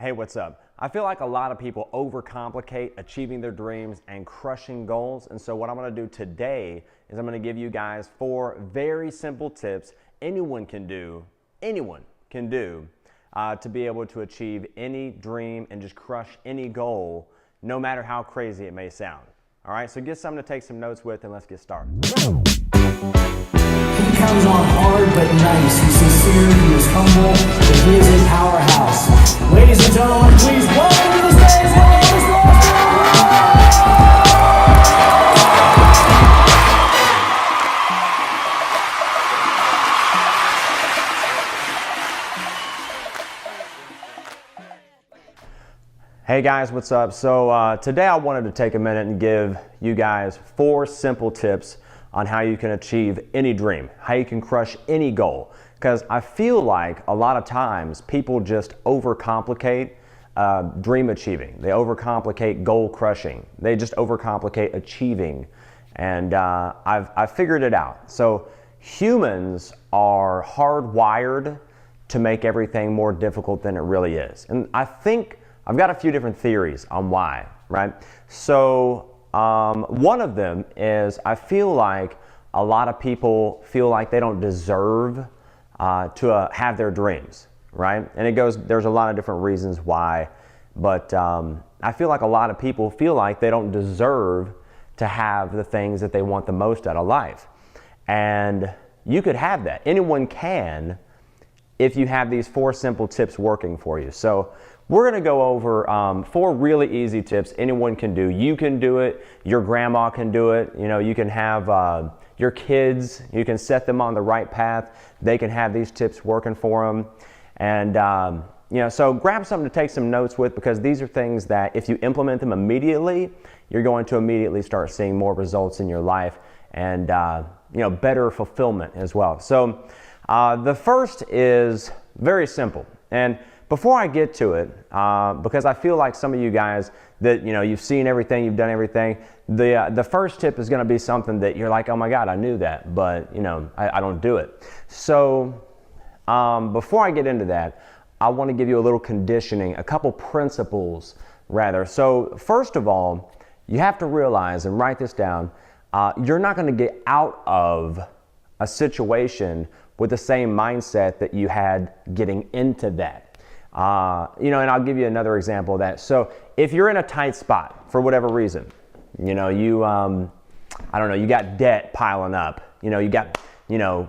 Hey, what's up? I feel like a lot of people overcomplicate achieving their dreams and crushing goals. And so what I'm going to do today is I'm going to give you guys 4 very simple tips anyone can do to be able to achieve any dream and just crush any goal, no matter how crazy it may sound. All right, so get something to take some notes with and let's get started. He comes on hard but nice. He's sincere, he is humble, and he is a powerhouse. Ladies and gentlemen, please welcome to the stage, Hey guys, what's up? So today I wanted to take a minute and give you guys 4 simple tips on how you can achieve any dream, how you can crush any goal. Because I feel like a lot of times people just overcomplicate dream achieving. They overcomplicate goal crushing. They just overcomplicate achieving. And I've figured it out. So humans are hardwired to make everything more difficult than it really is. And I think I've got a few different theories on why, right? So one of them is I feel like a lot of people feel like they don't deserve to have their dreams, right? And there's a lot of different reasons why, but I feel like a lot of people feel like they don't deserve to have the things that they want the most out of life. And you could have that. Anyone can if you have these 4 simple tips working for you. So we're going to go over 4 really easy tips anyone can do. You can do it. Your grandma can do it. You know, you can have your kids. You can set them on the right path. They can have these tips working for them. And, so grab something to take some notes with, because these are things that if you implement them immediately, you're going to immediately start seeing more results in your life and, better fulfillment as well. So the first is very simple. And before I get to it, because I feel like some of you guys that, you've seen everything, you've done everything, the first tip is going to be something that you're like, oh my God, I knew that, but, I don't do it. So before I get into that, I want to give you a little conditioning, a couple principles rather. So first of all, you have to realize and write this down, you're not going to get out of a situation with the same mindset that you had getting into that. And I'll give you another example of that. So if you're in a tight spot for whatever reason, you got debt piling up,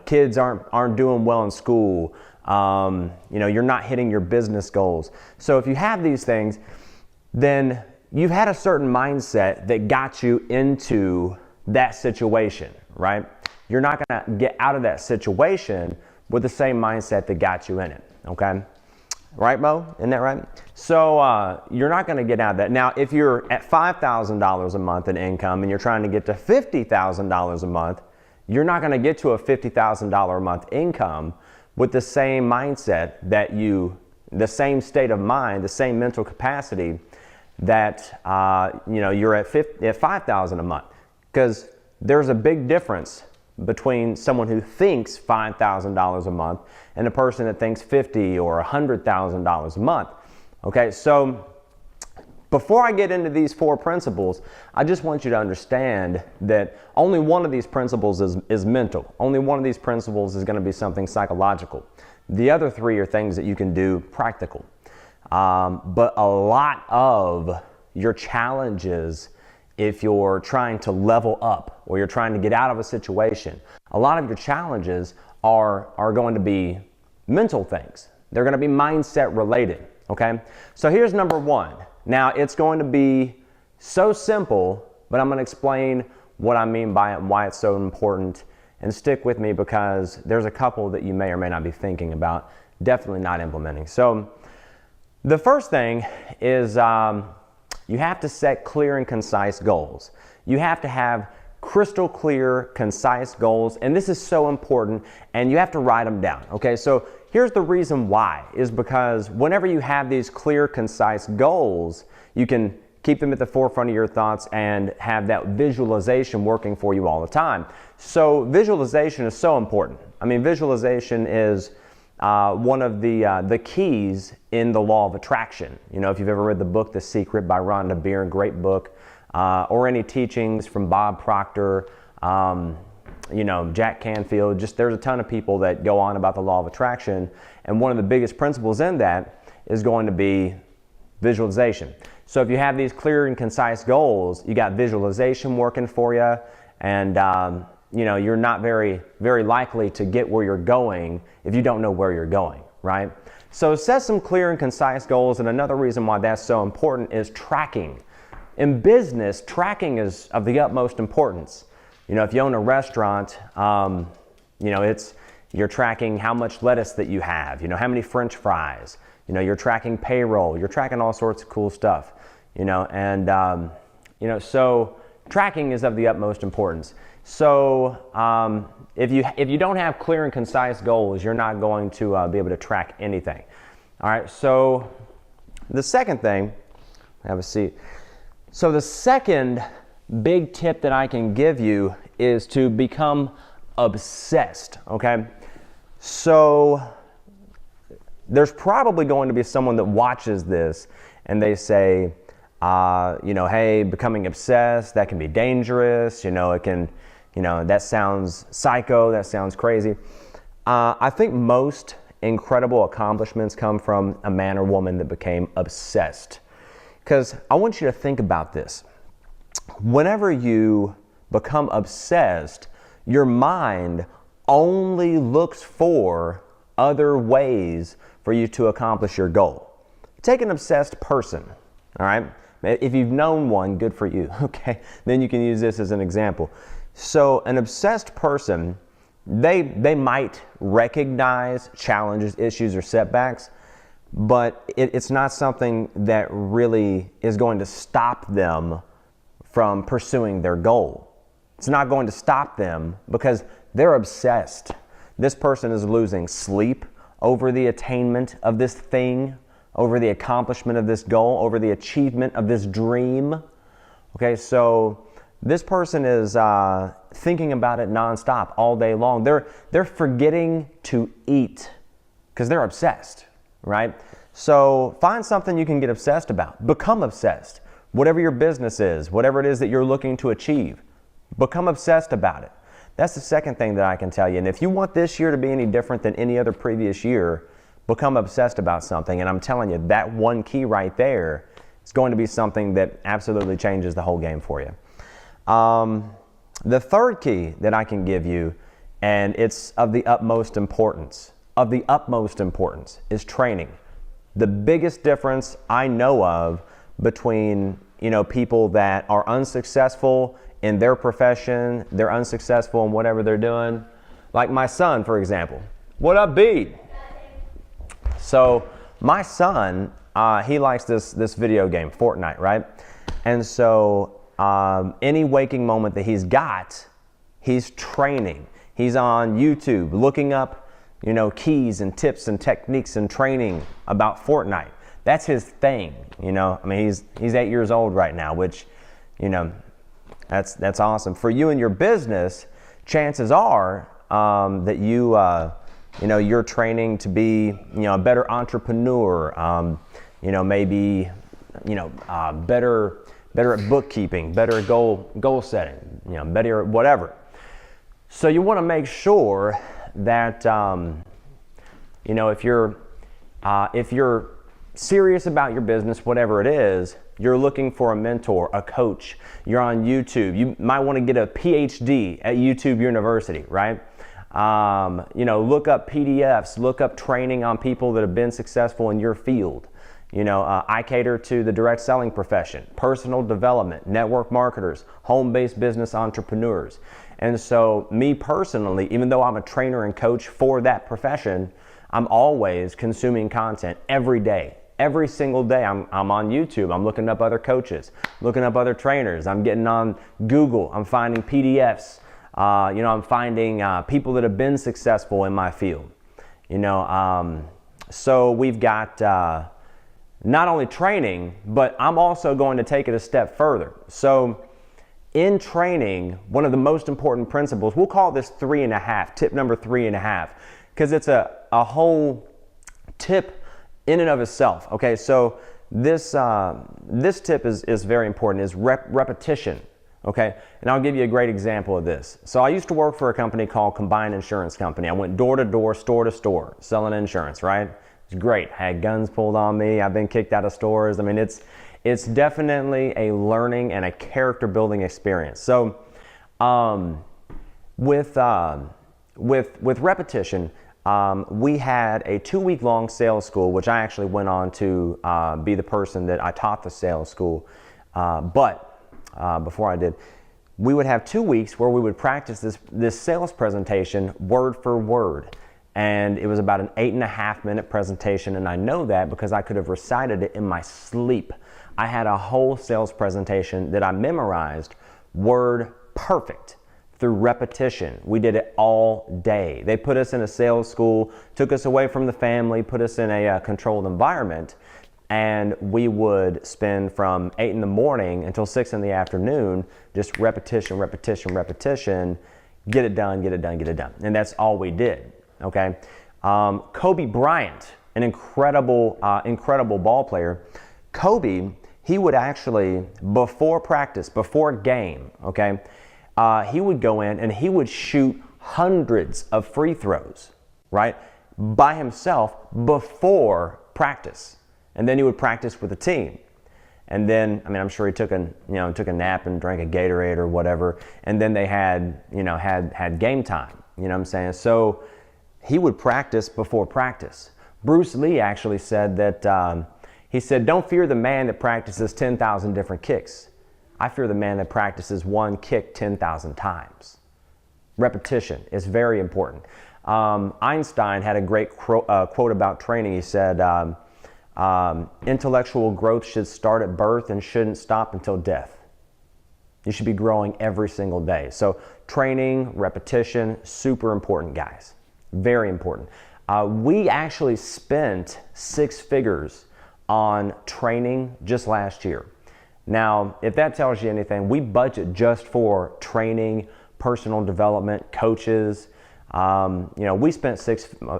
kids aren't doing well in school, you're not hitting your business goals. So if you have these things, then you've had a certain mindset that got you into that situation, right? You're not going to get out of that situation with the same mindset that got you in it, okay? Right, Mo? Isn't that right? So you're not going to get out of that. Now, if you're at $5,000 a month in income and you're trying to get to $50,000 a month, you're not going to get to a $50,000 a month income with the same mindset the same state of mind, the same mental capacity that you're at $5,000 a month. Because there's a big difference between someone who thinks $5,000 a month and a person that thinks $50,000 or $100,000 a month. Okay, so before I get into these 4 principles, I just want you to understand that only one of these principles is mental. Only one of these principles is going to be something psychological. The other 3 are things that you can do practical. But a lot of your challenges, if you're trying to level up or you're trying to get out of a situation, a lot of your challenges are going to be mental things. They're going to be mindset related, okay? So here's number 1. Now, it's going to be so simple, but I'm going to explain what I mean by it and why it's so important. And stick with me, because there's a couple that you may or may not be thinking about, definitely not implementing. So the first thing is you have to set clear and concise goals. You have to have crystal clear, concise goals, and this is so important, and you have to write them down, okay? So here's the reason why, is because whenever you have these clear, concise goals, you can keep them at the forefront of your thoughts and have that visualization working for you all the time. So visualization is so important. I mean, visualization is one of the keys in the law of attraction. You know, if you've ever read the book The Secret by Rhonda Byrne, great book, or any teachings from Bob Proctor, you know, Jack Canfield, just there's a ton of people that go on about the law of attraction, and one of the biggest principles in that is going to be visualization. So if you have these clear and concise goals, you got visualization working for you, and you know, you're not very likely to get where you're going if you don't know where you're going, right? So set some clear and concise goals, and another reason why that's so important is tracking. In business, tracking is of the utmost importance. You know, if you own a restaurant, you know, you're tracking how much lettuce that you have, you know, how many French fries, you know, you're tracking payroll, you're tracking all sorts of cool stuff, you know, and, you know, so tracking is of the utmost importance. So if you don't have clear and concise goals, you're not going to be able to track anything. All right, so the second thing, have a seat. So the second big tip that I can give you is to become obsessed, okay? So there's probably going to be someone that watches this and they say, you know, hey, becoming obsessed, that can be dangerous, you know, it can, you know, that sounds psycho, that sounds crazy. I think most incredible accomplishments come from a man or woman that became obsessed. Because I want you to think about this. Whenever you become obsessed, your mind only looks for other ways for you to accomplish your goal. Take an obsessed person, all right? If you've known one, good for you, okay? Then you can use this as an example. So an obsessed person, they might recognize challenges, issues, or setbacks, but it's not something that really is going to stop them from pursuing their goal. It's not going to stop them because they're obsessed. This person is losing sleep over the attainment of this thing, over the accomplishment of this goal, over the achievement of this dream. Okay, so this person is thinking about it nonstop all day long. They're forgetting to eat because they're obsessed, right? So find something you can get obsessed about. Become obsessed. Whatever your business is, whatever it is that you're looking to achieve, become obsessed about it. That's the second thing that I can tell you. And if you want this year to be any different than any other previous year, become obsessed about something. And I'm telling you, that one key right there is going to be something that absolutely changes the whole game for you. The third key that I can give you, and it's of the utmost importance, is training. The biggest difference I know of between, you know, people that are unsuccessful in their profession, they're unsuccessful in whatever they're doing, like my son, for example. What up, B? So my son, he likes this video game, Fortnite, right? And so any waking moment that he's got, he's training. He's on YouTube looking up, you know, keys and tips and techniques and training about Fortnite. That's his thing, you know. I mean, he's 8 years old right now, which, you know, that's awesome. For you and your business, chances are that you know, you're training to be, you know, a better entrepreneur, you know, maybe, you know, better at bookkeeping, better at goal setting, you know, better at whatever. So you want to make sure that, you know, if you're serious about your business, whatever it is, you're looking for a mentor, a coach, you're on YouTube, you might want to get a PhD at YouTube University, right? You know, look up PDFs, look up training on people that have been successful in your field. You know, I cater to the direct selling profession, personal development, network marketers, home-based business entrepreneurs. And so me personally, even though I'm a trainer and coach for that profession, I'm always consuming content every day. Every single day I'm on YouTube. I'm looking up other coaches, looking up other trainers. I'm getting on Google. I'm finding PDFs. You know, I'm finding people that have been successful in my field. You know, so we've got not only training, but I'm also going to take it a step further. So in training, one of the most important principles, we'll call this 3.5, tip number 3.5. because it's a whole tip in and of itself. Okay, so this tip is very important, is repetition. Okay, and I'll give you a great example of this. So I used to work for a company called Combined Insurance Company. I went door to door, store to store, selling insurance, right? It's great. I had guns pulled on me. I've been kicked out of stores. I mean, it's definitely a learning and a character building experience. So with repetition, we had a 2-week long sales school, which I actually went on to be the person that I taught the sales school. Before I did, we would have 2 weeks where we would practice this sales presentation word for word. And it was about an 8.5-minute presentation, and I know that because I could have recited it in my sleep. I had a whole sales presentation that I memorized word perfect through repetition. We did it all day. They put us in a sales school, took us away from the family, put us in a controlled environment, and we would spend from 8 in the morning until 6 in the afternoon, just repetition, repetition, repetition, get it done, get it done, get it done. And that's all we did. Okay, Kobe Bryant, an incredible ball player. Kobe, he would actually, before practice, before game, okay, he would go in and he would shoot hundreds of free throws, right, by himself before practice, and then he would practice with the team. And then, I mean, I'm sure he took a nap and drank a Gatorade or whatever, and then they had game time. You know what I'm saying? So he would practice before practice. Bruce Lee actually said that, he said, don't fear the man that practices 10,000 different kicks. I fear the man that practices one kick 10,000 times. Repetition is very important. Einstein had a great quote about training. He said, intellectual growth should start at birth and shouldn't stop until death. You should be growing every single day. So training, repetition, super important, guys. Very important. We actually spent 6 figures on training just last year. Now, if that tells you anything, we budget just for training, personal development, coaches. We spent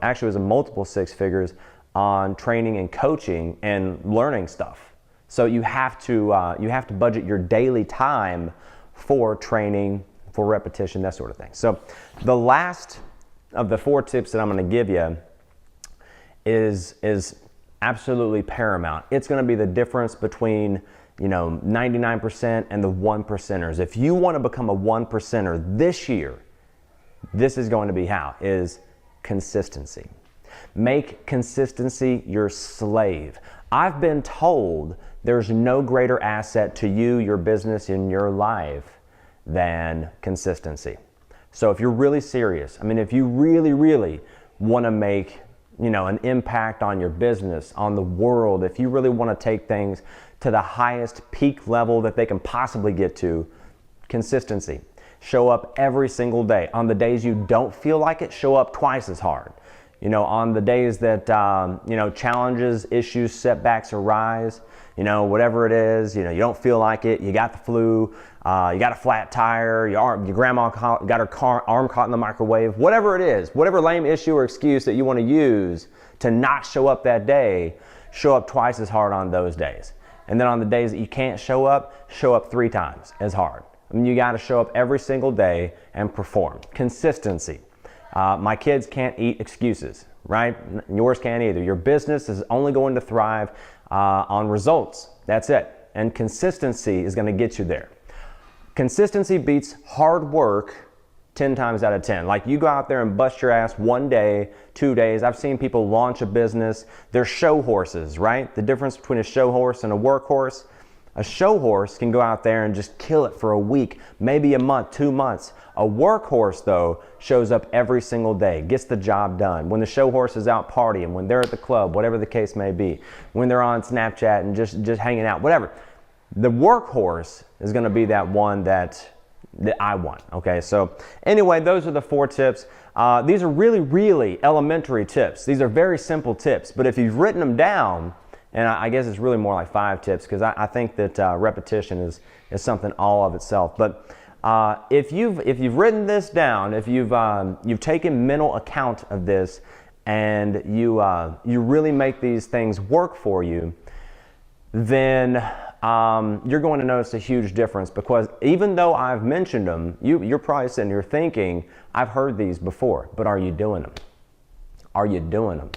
actually it was a multiple 6 figures on training and coaching and learning stuff. So you have to budget your daily time for training, for repetition, that sort of thing. So the last of the 4 tips that I'm going to give you is absolutely paramount. It's going to be the difference between 99% and the 1%ers. If you want to become a 1%er this year, this is going to be how, is consistency. Make consistency your slave. I've been told there's no greater asset to you, your business, and your life than consistency. So if you're really serious, if you really, really want to make, an impact on your business, on the world, if you really want to take things to the highest peak level that they can possibly get to, consistency. Show up every single day. On the days you don't feel like it, show up twice as hard. On the days that, challenges, issues, setbacks arise, whatever it is, you don't feel like it, you got the flu, you got a flat tire, your grandma got her arm caught in the microwave, whatever it is, whatever lame issue or excuse that you want to use to not show up that day, show up twice as hard on those days. And then on the days that you can't show up 3 times as hard. You got to show up every single day and perform. Consistency. My kids can't eat excuses, right? Yours can't either. Your business is only going to thrive on results. That's it. And consistency is going to get you there. Consistency beats hard work 10 times out of 10. Like, you go out there and bust your ass 1 day, 2 days. I've seen people launch a business. They're show horses, right? The difference between a show horse and a workhorse. A show horse can go out there and just kill it for a week, maybe a month, 2 months. A workhorse, though, shows up every single day, gets the job done. When the show horse is out partying, when they're at the club, whatever the case may be, when they're on Snapchat and just hanging out, whatever. The workhorse is going to be that one that I want. Okay, so anyway, those are the 4 tips. These are really, really elementary tips. These are very simple tips, but if you've written them down, and I guess it's really more like 5 tips, because I think that repetition is something all of itself. But If you've written this down, if you've taken mental account of this, and you really make these things work for you, then you're going to notice a huge difference, because even though I've mentioned them, you're probably sitting here thinking, I've heard these before, but are you doing them? Are you doing them?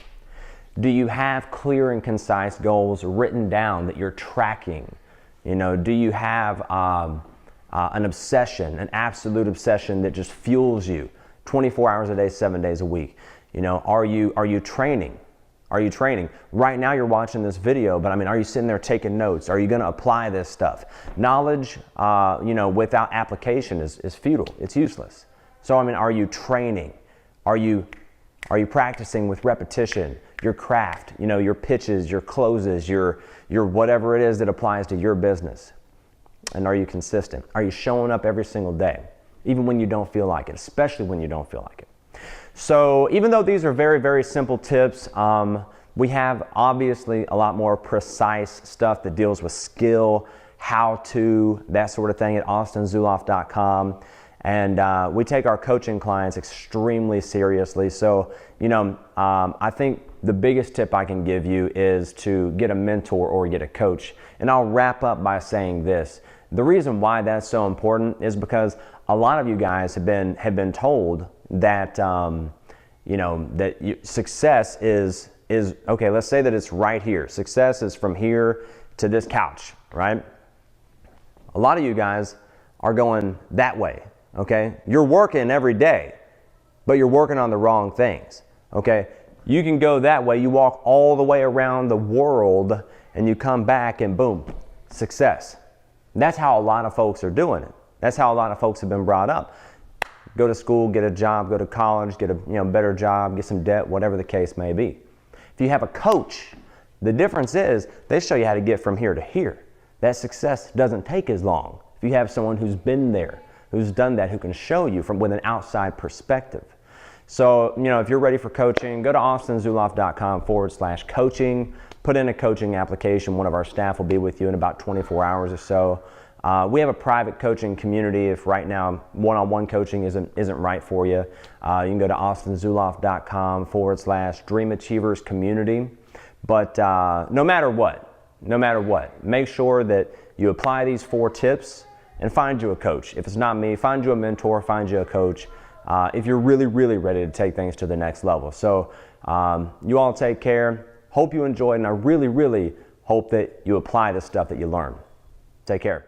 Do you have clear and concise goals written down that you're tracking? You know, do you have an obsession, an absolute obsession that just fuels you 24 hours a day, 7 days a week? You know, are you training? Are you training? Right now you're watching this video, but I mean, are you sitting there taking notes? Are you going to apply this stuff? Knowledge, you know, without application is futile. It's useless. So, I mean, are you training? Are you practicing with repetition, your craft, you know, your pitches, your closes, your whatever it is that applies to your business? And are you consistent? Are you showing up every single day, even when you don't feel like it, especially when you don't feel like it? So even though these are very, very simple tips, we have obviously a lot more precise stuff that deals with skill, how to, that sort of thing at austinzuloff.com. And we take our coaching clients extremely seriously. So, you know, I think the biggest tip I can give you is to get a mentor or get a coach. And I'll wrap up by saying this. The reason why that's so important is because a lot of you guys have been told that you know, that success is okay. Let's say that it's right here. Success is from here to this couch, right? A lot of you guys are going that way. Okay, you're working every day, but you're working on the wrong things. Okay, you can go that way. You walk all the way around the world, and you come back, and boom, success. That's how a lot of folks are doing it. That's how a lot of folks have been brought up. Go to school, get a job, go to college, get a better job, get some debt, whatever the case may be. If you have a coach, the difference is they show you how to get from here to here. That success doesn't take as long. If you have someone who's been there, who's done that, who can show you from with an outside perspective. So, you know, if you're ready for coaching, go to austinzuloff.com/coaching, put in a coaching application. One of our staff will be with you in about 24 hours or so. We have a private coaching community if right now one-on-one coaching isn't right for you. You can go to austinzuloff.com/Dream Achievers Community. But no matter what, make sure that you apply these 4 tips and find you a coach. If it's not me, find you a mentor, find you a coach, if you're really, really ready to take things to the next level. So you all take care. Hope you enjoyed, and I really, really hope that you apply the stuff that you learn. Take care.